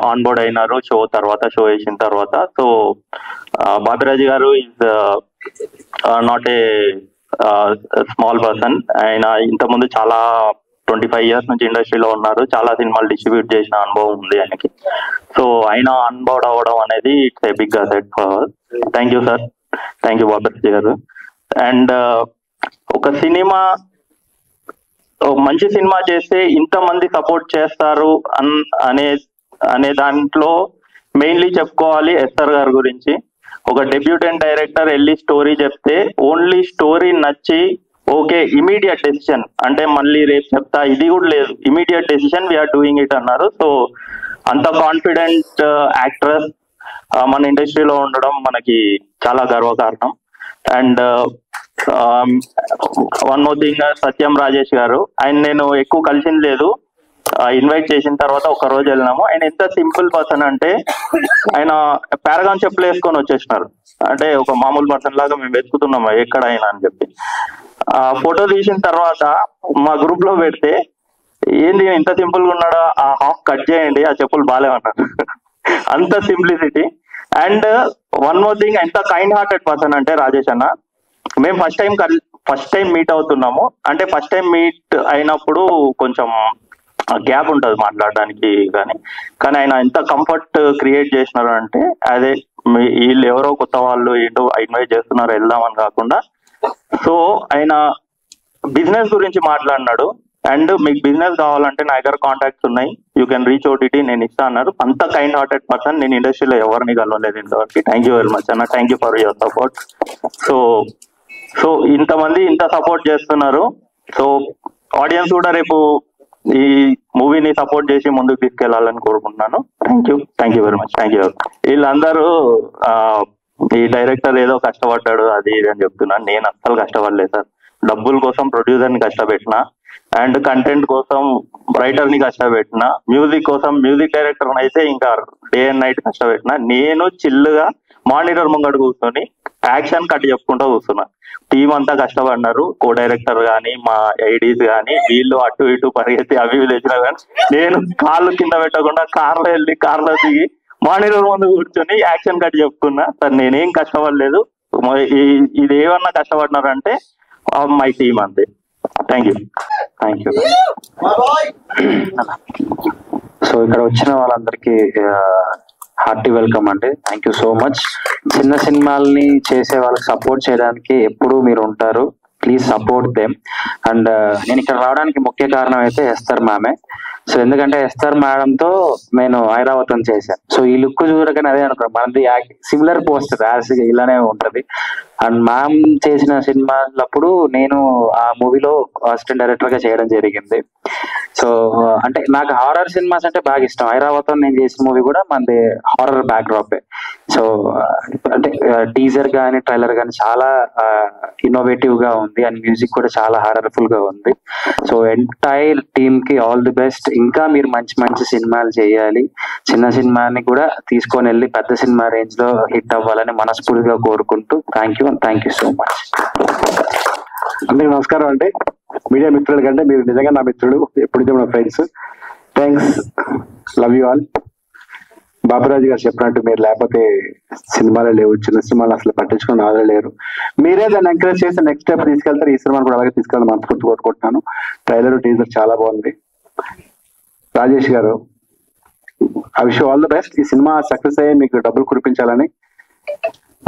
ఆన్ బోర్డ్ అయినారు షో వేసిన తర్వాత. సో బాబిరాజు గారు is not a small person. ఆయన ఇంతకుముందు చాలా 25 years నుంచి ఇండస్ట్రీలో ఉన్నారు, చాలా సినిమాలు డిస్ట్రిబ్యూట్ చేసిన అనుభవం ఉంది ఆయనకి. సో ఆయన అన్బోర్డ్ అవ్వడం అనేది it's a big asset for. Thank you sir, thank you Babiraju garu. And ఒక సినిమా మంచి సినిమా చేస్తే ఇంతమంది సపోర్ట్ చేస్తారు అనే దాంట్లో మెయిన్లీ చెప్పుకోవాలి ఎస్ఆర్ గారి గురించి. ఒక డెబ్యూటెంట్ డైరెక్టర్ వెళ్ళి స్టోరీ చెప్తే ఓన్లీ స్టోరీ నచ్చి ఓకే ఇమీడియట్ డెసిషన్, అంటే మళ్ళీ రేపు చెప్తా ఇది కూడా లేదు, immediate decision we're doing it అన్నారు. సో అంత కాన్ఫిడెంట్ యాక్ట్రెస్ మన ఇండస్ట్రీలో ఉండడం మనకి చాలా గర్వకారణం. And one more thing, Satyam Rajesh garu, ఆయన నేను ఎక్కువ కలిసింది లేదు. ఇన్వైట్ చేసిన తర్వాత ఒక రోజు వెళ్ళినాము. ఆయన ఎంత సింపుల్ పర్సన్ అంటే ఆయన పారాగాన్ చెప్పులు వేసుకొని వచ్చేసినారు. అంటే ఒక మామూలు పర్సన్ లాగా మేము వెతుకుతున్నాము ఎక్కడ అయినా అని చెప్పి. ఫోటో తీసిన తర్వాత మా గ్రూప్ లో పెడితే ఏంది ఇంత సింపుల్ గా ఉన్నాడా, ఆ హాఫ్ కట్ చేయండి, ఆ చెప్పులు బాగాలేమన్నారు. అంత simplicity. And one more thing, ఎంత కైండ్ హార్టెడ్ పర్సన్ అంటే రాజేష్ అన్న, మేము ఫస్ట్ టైం మీట్ అవుతున్నాము. అంటే ఫస్ట్ టైం మీట్ అయినప్పుడు కొంచెం గ్యాప్ ఉంటుంది మాట్లాడడానికి, కానీ ఆయన ఎంత కంఫర్ట్ క్రియేట్ చేసినారు అంటే అదే వీళ్ళు ఎవరో కొత్త వాళ్ళు ఏంటో ఇన్వైట్ చేస్తున్నారు వెళ్దామని కాకుండా. సో ఆయన బిజినెస్ గురించి మాట్లాడినాడు. అండ్ మీకు బిజినెస్ కావాలంటే నా దగ్గర కాంటాక్ట్స్ ఉన్నాయి, you can reach out it, నేను ఇస్తా అన్నారు. అంత కైండ్ హార్టెడ్ పర్సన్ నేను ఇండస్ట్రీలో ఎవరిని కలవలేదు ఇంతవరకు. థ్యాంక్ యూ వెరీ మచ్ అన్న, thank you for your support. So ఇంతమంది ఇంత సపోర్ట్ చేస్తున్నారు. సో ఆడియన్స్ కూడా రేపు ఈ మూవీని సపోర్ట్ చేసి ముందుకు తీసుకెళ్లాలని కోరుకుంటున్నాను. Thank you very much. Thank you. వీళ్ళందరూ ఈ డైరెక్టర్ ఏదో కష్టపడ్డాడు అది ఇది అని చెప్తున్నాను. నేను అస్సలు కష్టపడలేదు సార్. డబ్బుల కోసం ప్రొడ్యూసర్ ని కష్టపెట్టిన, అండ్ కంటెంట్ కోసం రైటర్ ని కష్టపెట్టిన, మ్యూజిక్ కోసం మ్యూజిక్ డైరెక్టర్ అయితే ఇంకా డే అండ్ నైట్ కష్టపెట్టిన. నేను చిల్లుగా మానిటర్ ముంగడు కూర్చొని యాక్షన్ కట్ చెప్పుకుంటూ కూర్చున్నా. టీం అంతా కష్టపడినారు, కో డైరెక్టర్ గానీ మా ఐడీస్ గానీ, వీళ్ళు అటు ఇటు పరిగెత్తి అవి తెచ్చినా కానీ నేను కాళ్ళు కింద పెట్టకుండా కార్లో వెళ్ళి కార్లో దిగి మానిటర్ ముందు కూర్చొని యాక్షన్ కట్ చెప్పుకున్నా. సార్ నేనేం కష్టపడలేదు. ఇది ఏమన్నా కష్టపడినారంటే మై టీమ్ అంతే. Thank you. సో ఇక్కడ వచ్చిన వాళ్ళందరికీ హార్టీ వెల్కమ్ అండి. Thank you so much. చిన్న సినిమాల్ని చేసే వాళ్ళకి సపోర్ట్ చేయడానికి ఎప్పుడూ మీరు ఉంటారు. Please support them. అండ్ నేను ఇక్కడ రావడానికి ముఖ్య కారణం అయితే ఎస్తర్ మ్యామే. సో ఎందుకంటే ఎస్తర్ మేడంతో నేను ఐరావతం చేశాను. సో ఈ లుక్ చూడగానే అదే అనుకున్నాను, మనది సిమిలర్ పోస్టర్ యాసిగా ఇలానే ఉంటది. అండ్ మ్యామ్ చేసిన సినిమాలప్పుడు నేను ఆ మూవీలో అసిస్టెంట్ డైరెక్టర్ గా చేయడం జరిగింది. సో అంటే నాకు హారర్ సినిమాస్ అంటే బాగా ఇష్టం. ఐరావతం నేను చేసిన మూవీ కూడా మనది హారర్ బ్యాక్ డ్రాపే. సో అంటే టీజర్ గానీ ట్రైలర్ గానీ చాలా ఇన్నోవేటివ్ గా ఉంది, అండ్ మ్యూజిక్ కూడా చాలా హారర్ఫుల్ గా ఉంది. సో ఎంటైర్ టీమ్ కి ఆల్ ది బెస్ట్. ఇంకా మీరు మంచి మంచి సినిమాలు చేయాలి, చిన్న సినిమాని కూడా తీసుకొని వెళ్ళి పెద్ద సినిమా రేంజ్ లో హిట్ అవ్వాలని మనస్ఫూర్తిగా కోరుకుంటూ థ్యాంక్ యూ సో మచ్. అందరికి నమస్కారం అండి. మీడియా మిత్రుల కంటే మీరు నిజంగా నా మిత్రుడు, ఎప్పుడు నా friends. Thanks, love you all. Baburaju గారు చెప్పినట్టు మీరు లేకపోతే సినిమాలే లేవు, చిన్న సినిమాలు అసలు పట్టించుకుని ఆదరలేరు. మీరే దాన్ని ఎంకరేజ్ చేసి నెక్స్ట్ స్టెప్ తీసుకెళ్తారు. ఈ సినిమాని కూడా అలాగే తీసుకెళ్ళి మనస్ఫూర్తి కొట్టుకుంటున్నాను. ట్రైలర్ టీజర్ చాలా బాగుంది. రాజేష్ గారు, I wish all the best. ఈ సినిమా సక్సెస్ అయ్యి మీకు డబ్బులు కురిపించాలని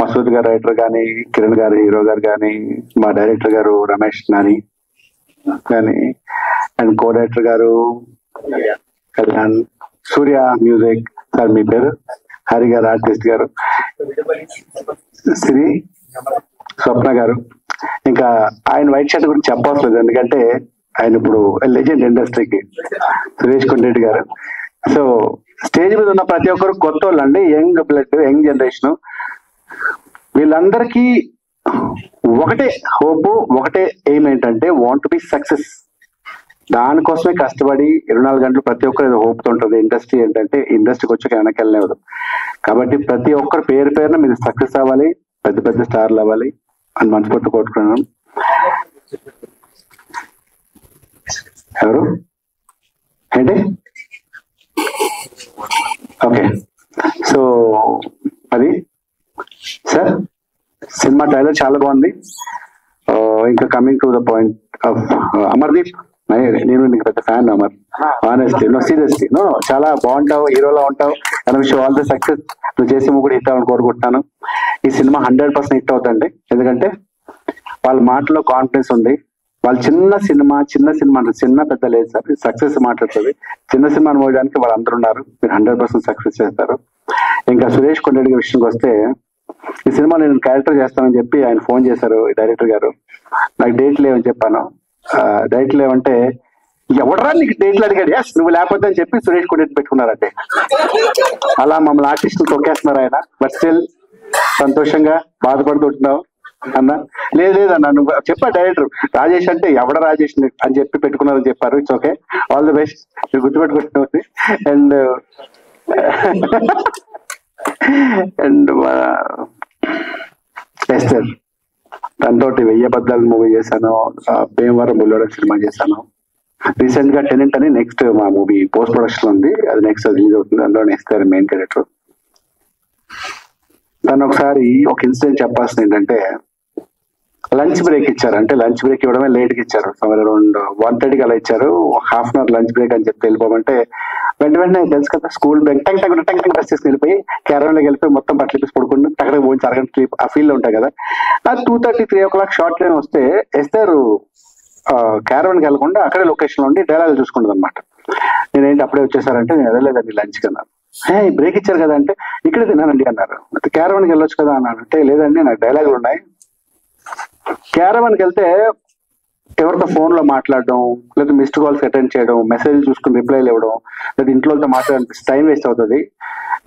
మసూద్ గారు రైటర్ కానీ, కిరణ్ గారు హీరో గారు కానీ, మా డైరెక్టర్ గారు రమేష్ నాని కానీ, అండ్ కో డైరెక్టర్ గారు కళ్యాణ్, సూర్య మ్యూజిక్ సార్, మీ పేరు హరి గారు, ఆర్టిస్ట్ గారు శ్రీ స్వప్న గారు, ఇంకా ఆయన వైట్ షర్ట్ గురించి చెప్పవసలేదు ఎందుకంటే ఆయన ఇప్పుడు లెజెండ్ ఇండస్ట్రీకి, సురేష్ కొండరెడ్డి గారు. సో స్టేజ్ మీద ఉన్న ప్రతి ఒక్కరు కొత్త వాళ్ళు అండి, యంగ్ బ్లడ్, యంగ్ జనరేషన్. వీళ్ళందరికీ ఒకటే హోప్, ఒకటే ఎయిమ్ ఏంటంటే వాంట్ టు బి సక్సెస్. దానికోసమే కష్టపడి 24 గంటలు ప్రతి ఒక్కరు ఏదో హోప్తో ఉంటుంది. ఇండస్ట్రీ ఏంటంటే ఇండస్ట్రీకి వచ్చాక వెనకెళ్ళలేదు. కాబట్టి ప్రతి ఒక్కరు పేరు పేరున మీరు సక్సెస్ అవ్వాలి, పెద్ద పెద్ద స్టార్లు అవ్వాలి అని మనస్ఫూర్తి కోరుకున్నాను. ఎవరు ఏంటి? ఓకే, సో అది సార్ సినిమా ట్రైలర్ చాలా బాగుంది. ఇంకా coming to the point of Amardeep, నేను నీకు పెద్ద fan Amar. Honestly, no seriously, no చాలా బాగుంటావు, హీరోలో ఉంటావు. And wish all the success. నువ్వు చేసి కూడా హిట్ అవ్వాలని కోరుకుంటున్నాను. ఈ సినిమా 100% హిట్ అవుతుంది. ఎందుకంటే వాళ్ళ మాటలో కాన్ఫిడెన్స్ ఉంది. వాళ్ళు చిన్న సినిమా అంటే చిన్న పెద్ద లేదు సార్, సక్సెస్ మాట్లాడుతుంది. చిన్న సినిమా అనుకోవడానికి వాళ్ళు అందరూ ఉన్నారు. మీరు 100% సక్సెస్ చేస్తారు. ఇంకా సురేష్ కొండరెడ్డి విషయంకి వస్తే, ఈ సినిమా నేను క్యారెక్టర్ చేస్తానని చెప్పి ఆయన ఫోన్ చేశారు డైరెక్టర్ గారు. నాకు డేట్ లేవని చెప్పాను. డేట్ లేవంటే ఎవడరా నీకు డేట్లు అడిగాడు, ఎస్ నువ్వు లేకపోతే అని చెప్పి సురేష్ కొండరెడ్డి పెట్టుకున్నారంటే. అలా మమ్మల్ని ఆర్టిస్టులు తొక్కేస్తున్నారు ఆయన. బట్ స్టిల్ సంతోషంగా బాధపడుతుంటున్నావు అన్న. లేదన్నా నువ్వు చెప్పా డైరెక్టర్ రాజేష్ అంటే ఎవడ రాజేష్ అని చెప్పి పెట్టుకున్నారని చెప్పారు. It's okay, all the best. మీరు గుర్తుపెట్టుకుంటుంది. అండ్ ఎస్టర్ తనతోటి 1000 అబద్ధాలు మూవీ చేశాను, భీమవరం బుల్లోడ సినిమా చేశాను. రీసెంట్ గా టెనెంట్ అని నెక్స్ట్ మా మూవీ పోస్ట్ ప్రొడక్షన్ ఉంది, అది నెక్స్ట్ రిలీజ్ అవుతుంది. అందులో నెక్స్ట్ మెయిన్ క్యారెక్టర్. తను ఒకసారి ఒక ఇన్సిడెంట్ చెప్పాల్సింది ఏంటంటే, లంచ్ బ్రేక్ ఇచ్చారు. అంటే లంచ్ బ్రేక్ ఇవ్వడమే లేట్ గా ఇచ్చారు. అరౌండ్ 1:30కి అలా ఇచ్చారు. Half an hour lunch break అని చెప్పి వెళ్ళిపోమంటే వెంటనే తెలుసు కదా స్కూల్ బ్యాగ్ టంగ్ డ్రెస్ చేసుకుని వెళ్ళిపోయి క్యారవన్లోకి వెళ్ళిపోయి మొత్తం బట్టలు తీసి పడుకుంటూ అక్కడ పోయి అరగంట స్లీప్ ఆ ఫీల్ ఉంటాయి కదా. 2:30, 3 o'clock షార్ట్ ట్రైన్ వస్తే ఎస్తారు క్యారవన్కి వెళ్ళకుండా అక్కడే లొకేషన్ ఉండి డైలాగ్ చూసుకుంటుంది అనమాట. నేనేంటి అప్పుడే వచ్చేసారంటే నేను వెళ్ళలేదండి లంచ్కి అన్నారు. బ్రేక్ ఇచ్చారు కదా అంటే ఇక్కడే తిన్నానండి అన్నారు. అయితే క్యారవన్కి వెళ్ళొచ్చు కదా అన్నాను. అంటే లేదండి నాకు డైలాగులు ఉన్నాయి. క్యారవన్కి వెళ్తే ఎవరితో ఫోన్లో మాట్లాడడం, లేదా మిస్డ్ కాల్స్ అటెండ్ చేయడం, మెసేజ్ చూసుకుని రిప్లైలు ఇవ్వడం, లేదా ఇంట్లోతో మాట్లాడడానికి టైం వేస్ట్ అవుతుంది.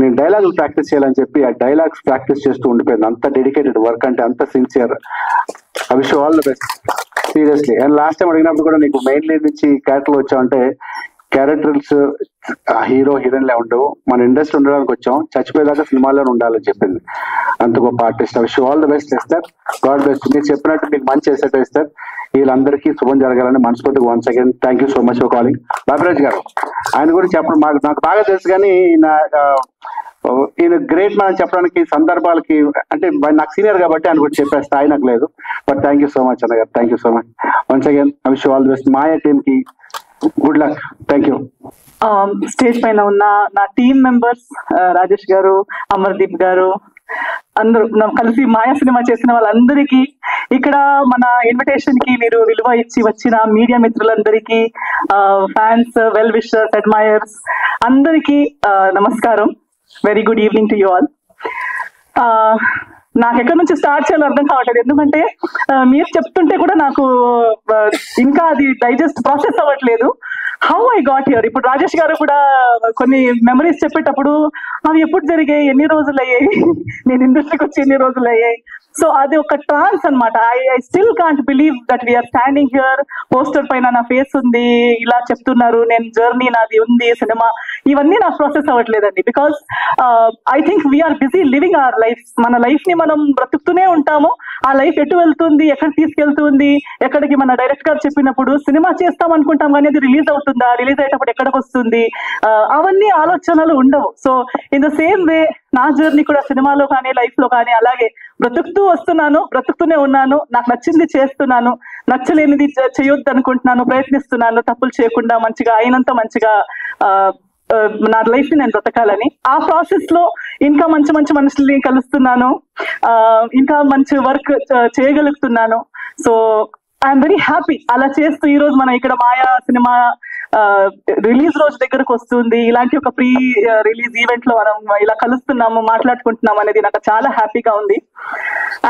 నేను డైలాగులు ప్రాక్టీస్ చేయాలని చెప్పి ఆ డైలాగ్స్ ప్రాక్టీస్ చేస్తూ ఉండిపోయింది. అంత డెడికేటెడ్ వర్క్ అంటే, అంత sincere. I wish all the best seriously. And last time అడిగినప్పుడు కూడా నీకు మెయిన్ లీడ్ నుంచి క్యారెక్టర్లు వచ్చావంటే క్యారెక్టర్స్ హీరో హీరోయిన్లే ఉండవు, మన ఇండస్ట్రీ ఉండడానికి వచ్చాం, చచ్చిపోయేదాకా సినిమాలో ఉండాలని చెప్పింది. అంత గొప్ప artist. I wish all the best ఇస్తారు. God best. మీరు చెప్పినట్టు మీకు మంచి ఎసెట్ ఇస్తారు. వీళ్ళందరికీ శుభం జరగాలని మనస్ఫూర్తిగా once again thank you so much for calling. Baburaj గారు ఆయన గురించి చెప్పడం నాకు బాగా తెలుసు, కానీ ఈయన గ్రేట్ మనం చెప్పడానికి సందర్భాలకి అంటే నాకు సీనియర్ కాబట్టి ఆయన కూడా చెప్పే స్థాయి నాకు లేదు. But thank you so much అన్న గారు. Thank you so much once again. I wish all the best. Maya team కి good luck. Thank you. Stage పైన ఉన్న నా టీమ్ మెంబర్స్ రాజేష్ గారు, అమర్దీప్ గారు, అందరూ కలిసి మాయా సినిమా చేసిన వాళ్ళందరికీ, ఇక్కడ మన ఇన్విటేషన్ కి మీరు విలువ ఇచ్చి వచ్చిన మీడియా మిత్రులందరికీ, ఫ్యాన్స్, వెల్ విషర్స్, అడ్మైయర్స్ అందరికీ నమస్కారం. Very good evening to you all. నాకు ఎక్కడి నుంచి స్టార్ట్ చేయాలో అర్థం కావట్లేదు, ఎందుకంటే మీరు చెప్తుంటే కూడా నాకు ఇంకా అది డైజెస్ట్ ప్రాసెస్ అవ్వట్లేదు. How I got here. ఇప్పుడు రాజేష్ గారు కూడా కొన్ని మెమరీస్ చెప్పేటప్పుడు అవి ఎప్పుడు జరిగాయి, ఎన్ని రోజులు అయ్యాయి, నేను ఇండస్ట్రీకి వచ్చి ఎన్ని రోజులు అయ్యాయి. సో అది ఒక ట్రాన్స్ అనమాట. I still can't believe that we're standing here. Poster పైన నా ఫేస్ ఉంది, ఇలా చెప్తున్నారు, నేను జర్నీ నాది ఉంది, సినిమా, ఇవన్నీ నాకు ప్రాసెస్ అవ్వట్లేదండి. Because I think we're busy living our life. మన లైఫ్ ని మనం బ్రతుకుతూనే ఉంటాము. ఆ లైఫ్ ఎటు వెళ్తుంది, ఎక్కడ తీసుకెళ్తుంది, ఎక్కడికి మన డైరెక్ట్ గారు చెప్పినప్పుడు సినిమా చేస్తాం అనుకుంటాం కానీ అది రిలీజ్ అవుతుందా, రిలీజ్ అయ్యేటప్పుడు ఎక్కడికి వస్తుంది, అవన్నీ ఆలోచనలు ఉండవు. So in the same way నా జర్నీ కూడా సినిమాలో కానీ లైఫ్ లో కానీ అలాగే బ్రతుకుతూ వస్తున్నాను, బ్రతుకుతూనే ఉన్నాను. నాకు నచ్చింది చేస్తున్నాను, నచ్చలేనిది చేయొద్దు అనుకుంటున్నాను, ప్రయత్నిస్తున్నాను తప్పులు చేయకుండా మంచిగా అయినంత మంచిగా నా లైఫ్ ని నేను బ్రతకాలని. ఆ ప్రాసెస్ లో ఇంకా మంచి మంచి మనుషుల్ని కలుస్తున్నాను, ఇంకా మంచి వర్క్ చేయగలుగుతున్నాను. So I'm very happy. అలా చేస్తూ ఈ రోజు మనం ఇక్కడ మాయా సినిమా రిలీజ్ రోజు దగ్గరకు వస్తుంది, ఇలాంటి ఒక ప్రీ రిలీజ్ ఈవెంట్ లో మనం ఇలా కలుస్తున్నాము, మాట్లాడుకుంటున్నాము అనేది నాకు చాలా హ్యాపీగా ఉంది.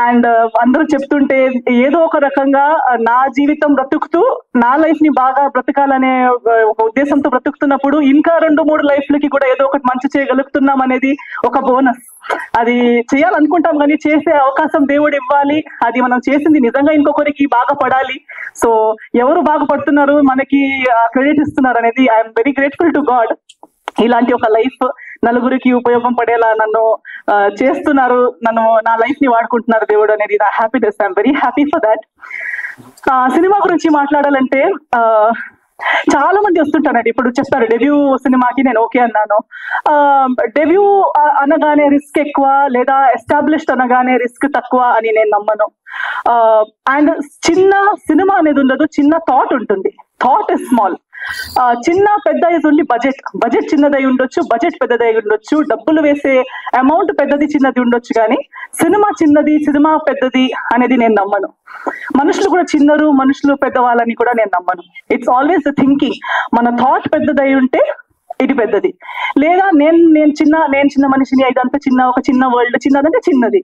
అండ్ అందరూ చెప్తుంటే ఏదో ఒక రకంగా నా జీవితం బ్రతుకుతూ నా లైఫ్ ని బాగా బ్రతకాలనే ఒక ఉద్దేశంతో బ్రతుకుతున్నప్పుడు ఇంకా 2-3 లైఫ్లకి కూడా ఏదో ఒకటి మంచి చేయగలుగుతున్నాం అనేది ఒక బోనస్. అది చేయాలనుకుంటాం కానీ చేసే అవకాశం దేవుడు ఇవ్వాలి. అది మనం చేసింది నిజంగా ఇంకొకరికి బాగా పడాలి. సో ఎవరు బాగుపడుతున్నారు, మనకి క్రెడిట్ ఇస్తున్నారు అనేది I'm very grateful to God. ఇలాంటి ఒక లైఫ్ నలుగురికి ఉపయోగం పడేలా నన్ను చేస్తున్నారు, నన్ను నా లైఫ్ ని వాడుకుంటున్నారు దేవుడు అనేది నా happiness. I'm very happy for that. Cinema గురించి మాట్లాడాలంటే చాలా మంది వస్తుంటారండి. ఇప్పుడు చెప్పారు డెబ్యూ సినిమాకి నేను ఓకే అన్నాను. డెబ్యూ అనగానే రిస్క్ ఎక్కువ, లేదా ఎస్టాబ్లిష్డ్ అనగానే రిస్క్ తక్కువ అని నేను నమ్మను. అండ్ చిన్న సినిమా అనేది ఉండదు, చిన్న థాట్ ఉంటుంది. Thought is small. చిన్న పెద్ద ఇది ఉండి బడ్జెట్ చిన్నదై ఉండొచ్చు, బడ్జెట్ పెద్దదై ఉండొచ్చు, డబ్బులు వేసే అమౌంట్ పెద్దది చిన్నది ఉండొచ్చు, కానీ సినిమా చిన్నది సినిమా పెద్దది అనేది నేను నమ్మను. మనుషులు కూడా చిన్నరు, మనుషులు పెద్దవాళ్ళని కూడా నేను నమ్మను. It's always the thinking. మన థాట్ పెద్దదై ఉంటే ఇది పెద్దది, లేదా నేను చిన్న మనిషిని, ఇదంతా ఒక చిన్న వరల్డ్, చిన్నదంటే చిన్నది.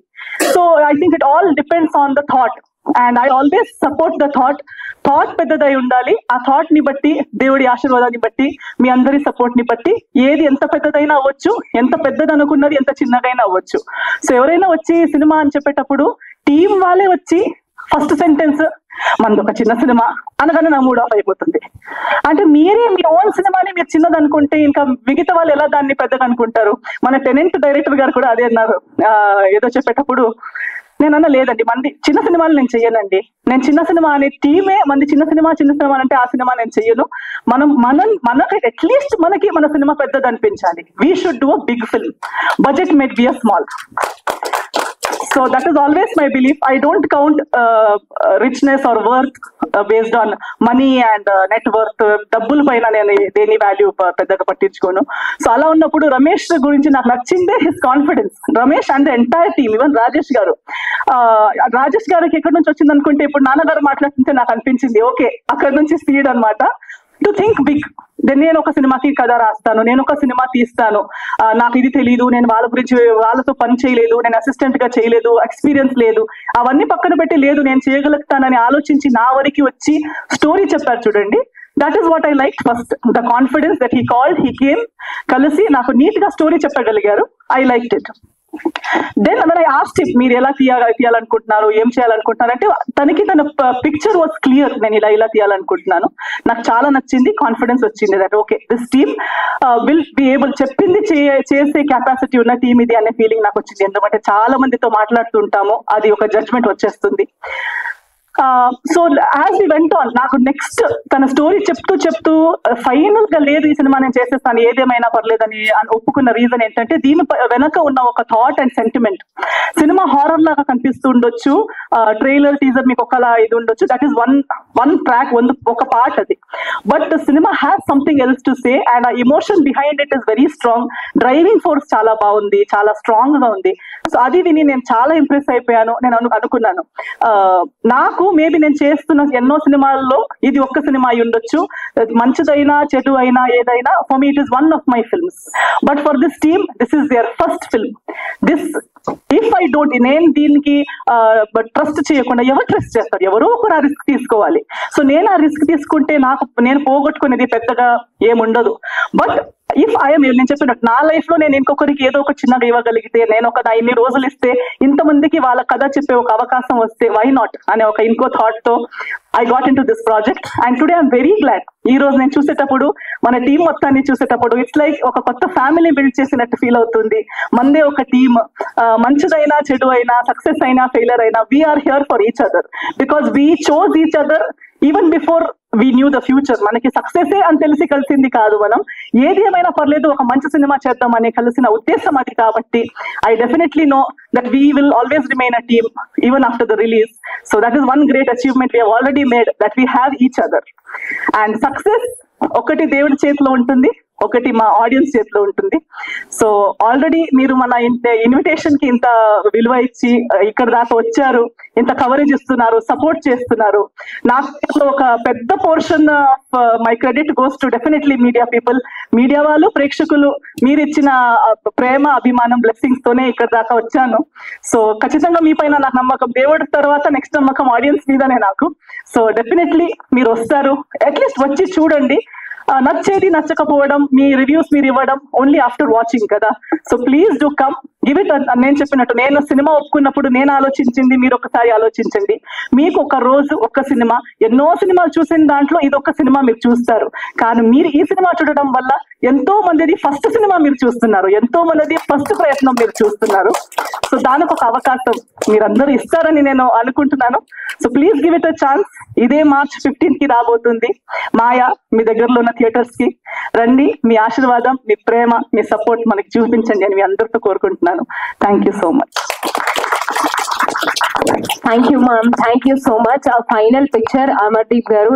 So I think it all depends on the thought. And I always support the thought. Thought పెద్దదై ఉండాలి. ఆ థాట్ ని బట్టి, దేవుడి ఆశీర్వాదాన్ని బట్టి, మీ అందరి సపోర్ట్ ని బట్టి ఏది ఎంత పెద్దదైనా అవ్వచ్చు, ఎంత పెద్దది అనుకున్నది ఎంత చిన్నదైనా అవ్వచ్చు. సో ఎవరైనా వచ్చి సినిమా అని చెప్పేటప్పుడు టీం వాళ్ళే వచ్చి ఫస్ట్ సెంటెన్స్ మనది ఒక చిన్న సినిమా అనగానే నా మూడ్ ఆఫ్ అయిపోతుంది. అంటే మీరే మీ ఓన్ సినిమాని మీరు చిన్నది అనుకుంటే ఇంకా మిగతా వాళ్ళు ఎలా దాన్ని పెద్దగా అనుకుంటారు? మన టెనెంట్ డైరెక్టర్ గారు కూడా అదే అన్నారు ఏదో చెప్పేటప్పుడు. నేనన్నా లేదండి, మంది చిన్న సినిమాలు నేను చెయ్యనండి. నేను చిన్న సినిమా అనే టీమే మంది చిన్న సినిమా అంటే ఆ సినిమా నేను చెయ్యను. మనకి అట్లీస్ట్ మనకి మన సినిమా పెద్దది అనిపించాలి. We should do a big film. Budget might be a small. So that is always my belief. I don't count richness or worth based on money and net worth. డబ్బుల పైన నేను దేని వాల్యూ పెద్దగా పట్టించుకోను. సో అలా ఉన్నప్పుడు రమేష్ గురించి నాకు నచ్చిందే his confidence. Ramesh and entire team, even Rajesh garu. Rajesh గారికి ఎక్కడి నుంచి వచ్చింది అనుకుంటే, ఇప్పుడు నాన్నగారు మాట్లాడుతుంటే నాకు అనిపించింది ఓకే అక్కడ నుంచి స్పీడ్ అనమాట. To think big. నేను ఒక సినిమాకి కథ రాస్తాను, నేను ఒక సినిమా తీస్తాను, నాకు ఇది తెలియదు, నేను వాళ్ళ గురించి వాళ్ళతో పని చేయలేదు, నేను అసిస్టెంట్ గా చేయలేదు, ఎక్స్పీరియన్స్ లేదు, అవన్నీ పక్కన పెట్టి లేదు నేను చేయగలుగుతానని ఆలోచించి నా వరకు వచ్చి స్టోరీ చెప్పారు చూడండి. That is what I like first. The confidence that he called, he came, కలిసి నాకు నీట్ గా స్టోరీ చెప్పగలిగారు. I like it. Then when I asked him, మీరు ఎలా తీయాలనుకుంటున్నారు, ఏం చేయాలనుకుంటున్నారు అంటే, తనకి తన పిక్చర్ వాజ్ క్లియర్. నేను ఇలా తీయాలనుకుంటున్నాను, నాకు చాలా నచ్చింది, కాన్ఫిడెన్స్ వచ్చింది that okay this team will be able, చెప్పింది చేసే కెపాసిటీ ఉన్న టీమ్ ఇది అనే ఫీలింగ్ నాకు వచ్చింది. ఎందుకంటే చాలా మందితో మాట్లాడుతుంటాము, అది ఒక జడ్జ్మెంట్ వచ్చేస్తుంది. So as we went on, నాకు నెక్స్ట్ తన స్టోరీ చెప్తూ ఫైనల్ గా లేదు ఈ సినిమా నేను చేసేస్తాను ఏదేమైనా పర్లేదని ఒప్పుకున్న రీజన్ ఏంటంటే, దీని వెనక ఉన్న ఒక thought and sentiment. Cinema horror లాగా కనిపిస్తూ ఉండొచ్చు, ట్రైలర్ టీజర్ మీకు ఒకలా ఇది ఉండొచ్చు, దట్ ఈస్ వన్ ట్రాక్, ఒక పార్ట్ అది. But cinema has something else to say and ఆ emotion behind it is very strong. Driving force చాలా బాగుంది, చాలా స్ట్రాంగ్ గా ఉంది. సో అది విని నేను చాలా ఇంప్రెస్ అయిపోయాను. నేను అనుకున్నాను నాకు మేబీ నేను చేస్తున్న ఎన్నో సినిమాల్లో ఇది ఒక్క సినిమా అయి ఉండొచ్చు, మంచిదైనా చెడు అయినా ఏదైనా, for me it is one of my films. But for this team this is their first film. This if I don't, నేను దీనికి ట్రస్ట్ చేయకుండా ఎవరు ట్రస్ట్ చేస్తారు? ఎవరో ఒకరు ఆ రిస్క్ తీసుకోవాలి. సో నేను ఆ రిస్క్ తీసుకుంటే నేను పోగొట్టుకునేది పెద్దగా ఏముండదు. బట్ ఇఫ్ ఐఎమ్, నేను చెప్పినట్టు నా లైఫ్ లో నేను ఇంకొకరికి ఏదో ఒక చిన్నగా ఇవ్వగలిగితే, నేను ఒక ఇన్ని రోజులు ఇస్తే ఇంతమందికి వాళ్ళ కథ చెప్పే ఒక అవకాశం వస్తే వై నాట్ అనే ఒక ఇంకో థాట్ తో I got in to this project. And today I'm very glad. ఈ రోజు నేను చూసేటప్పుడు, మన టీం మొత్తాన్ని చూసేటప్పుడు ఇట్స్ లైక్ ఒక కొత్త ఫ్యామిలీ బిల్డ్ చేసినట్టు ఫీల్ అవుతుంది. మందే ఒక టీమ్, మంచిదైనా చెడు అయినా, సక్సెస్ అయినా ఫెయిలర్ అయినా, we're here for each other because we chose each other even before we knew the future. మనకి సక్సెస్ అని తెలిసి కలిసింది కాదు, మనం ఏది ఏమైనా పర్లేదు ఒక మంచి సినిమా చేద్దామని కలిసిన ఉద్దేశం అది. కాబట్టి I definitely know that we will always remain a team even after the release. So that is one great achievement we have already made, that we have each other. And success ఒకటి దేవుడి చేతిలో ఉంటుంది, ఒకటి మా audience చేతిలో ఉంటుంది. So already మీరు మన ఇన్విటేషన్ కి ఇంత విలువ ఇచ్చి ఇక్కడ దాకా వచ్చారు, ఇంత కవరేజ్ ఇస్తున్నారు, సపోర్ట్ చేస్తున్నారు. నాకు ఒక పెద్ద portion of my credit goes to definitely media people. Media వాళ్ళు, ప్రేక్షకులు, మీరు ఇచ్చిన ప్రేమ, అభిమానం, బ్లెస్సింగ్స్ తోనే ఇక్కడ దాకా వచ్చాను. సో ఖచ్చితంగా మీ పైన నాకు నమ్మకం, దేవుడి తర్వాత నెక్స్ట్ నమ్మకం ఆడియన్స్ మీదనే నాకు. సో డెఫినెట్లీ మీరు వస్తారు, అట్లీస్ట్ వచ్చి చూడండి. నచ్చేది నచ్చకపోవడం, మీ రివ్యూస్ మీరు ఇవ్వడం ఓన్లీ ఆఫ్టర్ వాచింగ్ కదా. So please do come, give it. నేను చెప్పినట్టు, నేను సినిమా ఒప్పుకున్నప్పుడు నేను ఆలోచించింది మీరు ఒకసారి ఆలోచించండి. మీకు ఒక రోజు ఒక్క సినిమా, ఎన్నో సినిమాలు చూసిన దాంట్లో ఇది ఒక్క సినిమా మీరు చూస్తారు. కానీ మీరు ఈ సినిమా చూడడం వల్ల ఎంతో మందిది ఫస్ట్ సినిమా మీరు చూస్తున్నారు, ఎంతో మందిది ఫస్ట్ ప్రయత్నం మీరు చూస్తున్నారు. సో దానికి ఒక అవకాశం మీరందరూ ఇస్తారని నేను అనుకుంటున్నాను. So please give it a chance. ఇదే March 15 కి రాబోతుంది మాయా. మీ దగ్గరలో ఉన్న థియేటర్స్ కి రండి. మీ ఆశీర్వాదం, మీ ప్రేమ, మీ సపోర్ట్ మనకి చూపించండి అని మీ అందరితో కోరుకుంటున్నాను. Thank you so much. Thank you ma'am, thank you so much. ఆ ఫైనల్ పిక్చర్ అమర్దీప్ గారు